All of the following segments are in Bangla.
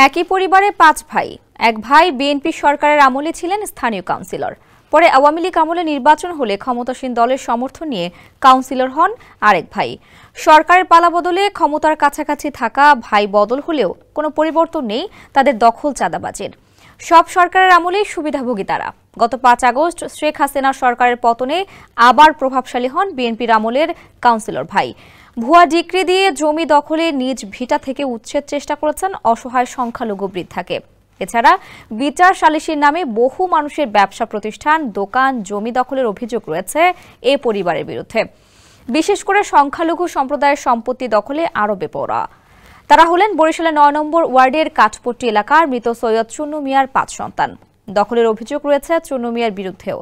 একই পরিবারে ৫ ভাই। এক ভাই বিএনপি সরকারের আমলে ছিলেন স্থানীয় কাউন্সিলর। পরে আওয়ামী লীগ আমলে নির্বাচন হলে ক্ষমতাসীন দলের সমর্থন নিয়ে কাউন্সিলর হন আরেক ভাই। সরকারের পালাবদলে ক্ষমতার কাছাকাছি থাকা ভাই বদল হলেও কোনো পরিবর্তন নেই তাদের দখল চাঁদাবাজির। সব সরকারের আমলেই সুবিধাভোগী তারা। গত ৫ আগস্ট শেখ হাসিনা সরকারের পতনে আবার প্রভাবশালী হন বিএনপির আমলের কাউন্সিলর ভাই। ভুয়া ডিক্রি দিয়ে জমি দখলে নিজ ভিটা থেকে উচ্ছেদ চেষ্টা করেছেন অসহায় সংখ্যালঘু বৃদ্ধাকে। এছাড়া বিচার সালিসির নামে বহু মানুষের ব্যবসা প্রতিষ্ঠান, দোকান, জমি দখলের অভিযোগ রয়েছে এ পরিবারের বিরুদ্ধে। বিশেষ করে সংখ্যালঘু সম্প্রদায়ের সম্পত্তি দখলে আরও বেপরোয়া। তারা হলেন বরিশালের ৯ নম্বর ওয়ার্ডের কাঠপট্টি এলাকার মৃত সৈয়দ চুন্নু মিয়ার ৫ সন্তান। দখলের অভিযোগ রয়েছে চুন্নু মিয়ার বিরুদ্ধেও।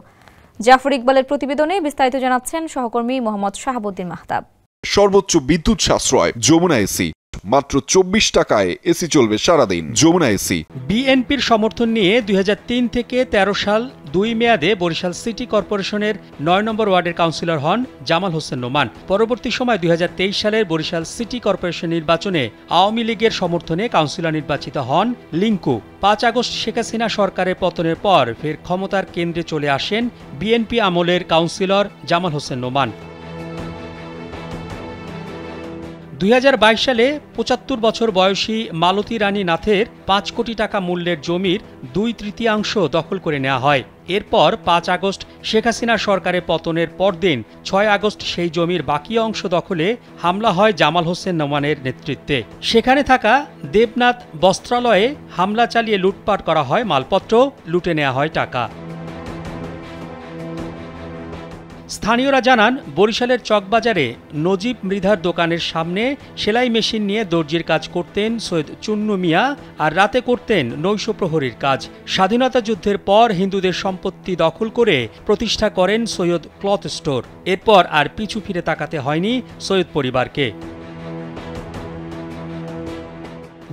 জাফর ইকবালের প্রতিবেদনে বিস্তারিত জানাচ্ছেন সহকর্মী মোহাম্মদ শাহাবুদ্দিন মাহতাব। সর্বোচ্চ বিদ্যুৎ সাশ্রয় যমুনা এসি, মাত্র ২৪ টাকায় এসি চলবে সারাদিন। যমুনা এসি। বিএনপির সমর্থন নিয়ে ২০০৩ থেকে ১৩ সাল ২ মেয়াদে বরিশাল সিটি কর্পোরেশনের ৯ নম্বর ওয়ার্ডের কাউন্সিলর হন জামাল হোসেন নোমান। পরবর্তী সময় ২০২৩ সালের বরিশাল সিটি কর্পোরেশন নির্বাচনে আওয়ামী লীগের সমর্থনে কাউন্সিলর নির্বাচিত হন লিঙ্কু। ৫ আগস্ট শেখ হাসিনা সরকারের পতনের পর ফের ক্ষমতার কেন্দ্রে চলে আসেন বিএনপি আমলের কাউন্সিলর জামাল হোসেন নোমান। ২০২২ সালে ৭৫ বছর বয়সী মালতী রানী নাথের ৫ কোটি টাকা মূল্যের জমির ২/৩ দখল করে নেওয়া হয়। এরপর ৫ আগস্ট শেখ হাসিনা সরকারের পতনের পরদিন ৬ আগস্ট সেই জমির বাকি অংশ দখলে হামলা হয় জামাল হোসেন নোমানের নেতৃত্বে। সেখানে থাকা দেবনাথ বস্ত্রালয়ে হামলা চালিয়ে লুটপাট করা হয় মালপত্র, লুটে নেওয়া হয় টাকা। স্থানীয়রা জানান, বরিশালের চকবাজারে নজিব মৃধার দোকানের সামনে সেলাই মেশিন নিয়ে দর্জির কাজ করতেন সৈয়দ চুন্নু মিয়া, আর রাতে করতেন নৈশ প্রহরীর কাজ। স্বাধীনতা যুদ্ধের পর হিন্দুদের সম্পত্তি দখল করে প্রতিষ্ঠা করেন সৈয়দ ক্লথ স্টোর। এরপর আর পিছু ফিরে তাকাতে হয়নি সৈয়দ পরিবারকে।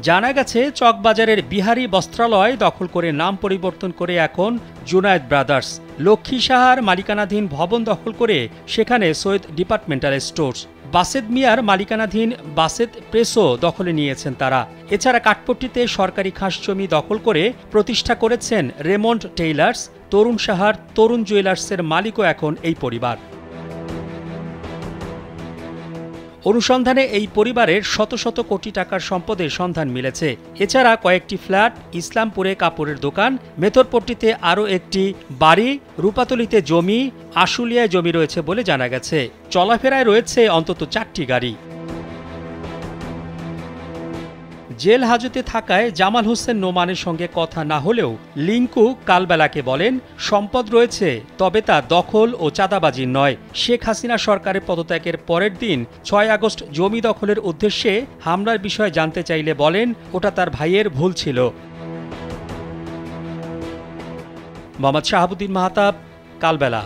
জানা গেছে, চকবাজারের বিহারী বস্ত্রালয় দখল করে নাম পরিবর্তন করে এখন জুনায়েদ ব্রাদার্স। লক্ষ্মী সাহার মালিকানাধীন ভবন দখল করে সেখানে সৈয়দ ডিপার্টমেন্টাল স্টোর্স। বাসেদ মিয়ার মালিকানাধীন বাসেদ প্রেসও দখলে নিয়েছেন তারা। এছাড়া কাঠপট্টিতে সরকারি খাস জমি দখল করে প্রতিষ্ঠা করেছেন রেমন্ড টেইলার্স। তরুণ সাহার তরুণ জুয়েলার্সের মালিকও এখন এই পরিবার। অনুসন্ধানে এই পরিবারের শত শত কোটি টাকার সম্পদের সন্ধান মিলেছে। এছাড়া কয়েকটি ফ্ল্যাট, ইসলামপুরে কাপড়ের দোকান, মেথরপট্টিতে আরও একটি বাড়ি, রূপাতলিতে জমি, আশুলিয়ায় জমি রয়েছে বলে জানা গেছে। চলাফেরায় রয়েছে অন্তত ৪টি গাড়ি। জেল হাজতে থাকায় জামাল হোসেন নোমানের সঙ্গে কথা না হলেও লিঙ্কু কালবেলাকে বলেন, সম্পদ রয়েছে, তবে তা দখল ও চাঁদাবাজির নয়। শেখ হাসিনা সরকারের পদত্যাগের পরের দিন ৬ আগস্ট জমি দখলের উদ্দেশ্যে হামলার বিষয়ে জানতে চাইলে বলেন, ওটা তার ভাইয়ের ভুল ছিল। মোহাম্মদ শাহাবুদ্দিন মাহতাব, কালবেলা।